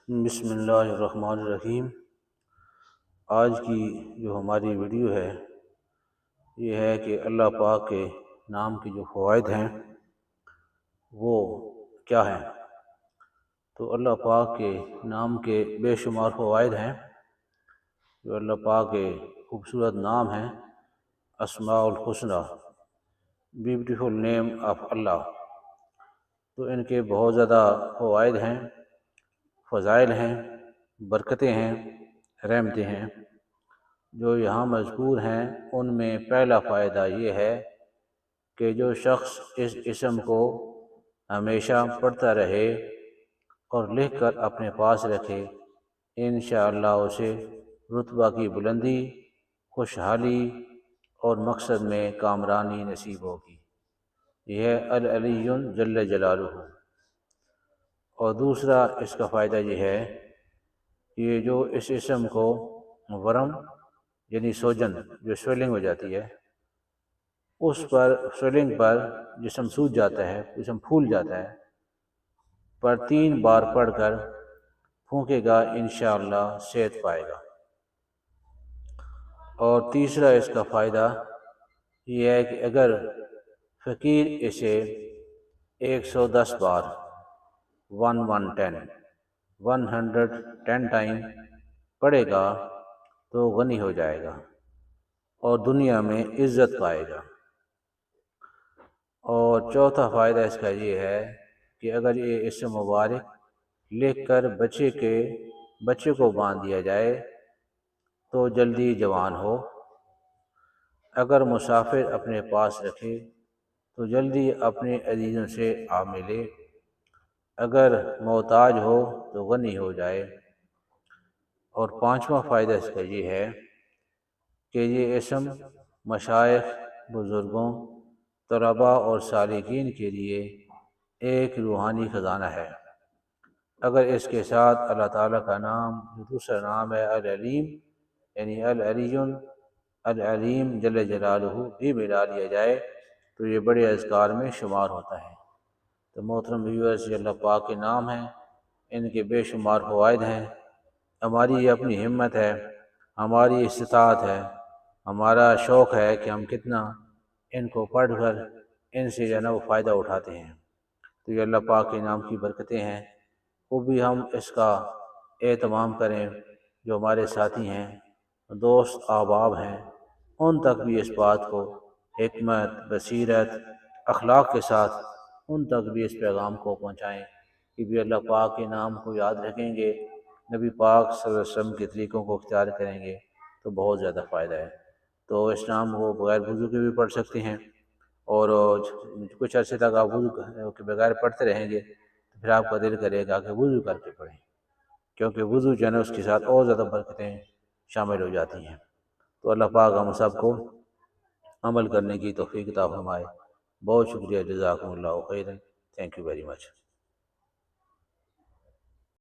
بسم اللہ الرحمن الرحیم۔ آج کی جو ہماری ویڈیو ہے یہ ہے کہ اللہ پاک کے نام کے جو فوائد ہیں وہ کیا ہیں۔ تو اللہ پاک کے نام کے بے شمار فوائد ہیں۔ جو اللہ پاک کے خوبصورت نام ہیں، اسماء الحسنی، بیوٹیفل نیم آف اللہ، تو ان کے بہت زیادہ فوائد ہیں، فضائل ہیں، برکتیں ہیں، رحمتیں ہیں۔ جو یہاں مذکور ہیں ان میں پہلا فائدہ یہ ہے کہ جو شخص اس اسم کو ہمیشہ پڑھتا رہے اور لکھ کر اپنے پاس رکھے، انشاءاللہ اسے رتبہ کی بلندی، خوشحالی اور مقصد میں کامرانی نصیب ہوگی۔ یہ ہے العلی جل جلالہ۔ اور دوسرا اس کا فائدہ یہ ہے کہ جو اس اسم کو ورم یعنی سوجن جو سویلنگ ہو جاتی ہے، اس پر سویلنگ پر جسم سوج جاتا ہے، جسم پھول جاتا ہے، پر 3 بار پڑھ کر پھونکے گا انشاءاللہ صحت پائے گا۔ اور تیسرا اس کا فائدہ یہ ہے کہ اگر فقیر اسے 110 بار 110 ٹائم پڑھے گا تو غنی ہو جائے گا اور دنیا میں عزت پائے گا۔ اور چوتھا فائدہ اس کا یہ ہے کہ اگر یہ اسم مبارک لکھ کر بچے کو باندھ دیا جائے تو جلدی جوان ہو، اگر مسافر اپنے پاس رکھے تو جلدی اپنے عزیزوں سے آ ملے، اگر محتاج ہو تو غنی ہو جائے۔ اور پانچواں فائدہ اس کا یہ ہے کہ یہ اسم مشائخ، بزرگوں، طلباء اور سالکین کے لیے ایک روحانی خزانہ ہے۔ اگر اس کے ساتھ اللہ تعالیٰ کا نام جو دوسرا نام ہے العلیم یعنی العلیم جل جلالہ بھی ملا لیا جائے تو یہ بڑے اذکار میں شمار ہوتا ہے۔ تو محترم ویورز، یہ اللہ پاک کے نام ہیں، ان کے بے شمار فوائد ہیں۔ ہماری یہ اپنی ہمت ہے، ہماری استطاعت ہے، ہمارا شوق ہے کہ ہم کتنا ان کو پڑھ کر ان سے جو ہے نا وہ فائدہ اٹھاتے ہیں۔ تو یہ اللہ پاک کے نام کی برکتیں ہیں، وہ بھی ہم اس کا اہتمام کریں۔ جو ہمارے ساتھی ہیں، دوست احباب ہیں، ان تک بھی اس بات کو حکمت، بصیرت، اخلاق کے ساتھ ان تک بھی اس پیغام کو پہنچائیں کہ بھی اللہ پاک کے نام کو یاد رکھیں گے، نبی پاک صلی اللہ علیہ وسلم کے طریقوں کو اختیار کریں گے تو بہت زیادہ فائدہ ہے۔ تو اس نام کو بغیر وضو کے بھی پڑھ سکتے ہیں، اور کچھ عرصے تک آپ وضو کے بغیر پڑھتے رہیں گے تو پھر آپ کا دل کرے گا کہ وضو کر کے پڑھیں، کیونکہ وضو جو ہے نا اس کے ساتھ اور زیادہ برکتیں شامل ہو جاتی ہیں۔ تو اللہ پاک ہم سب کو عمل کرنے کی توفیق عطا فرمائے۔ بہت شکریہ، جزاکم اللہ خیرا، تھینک یو ویری مچ۔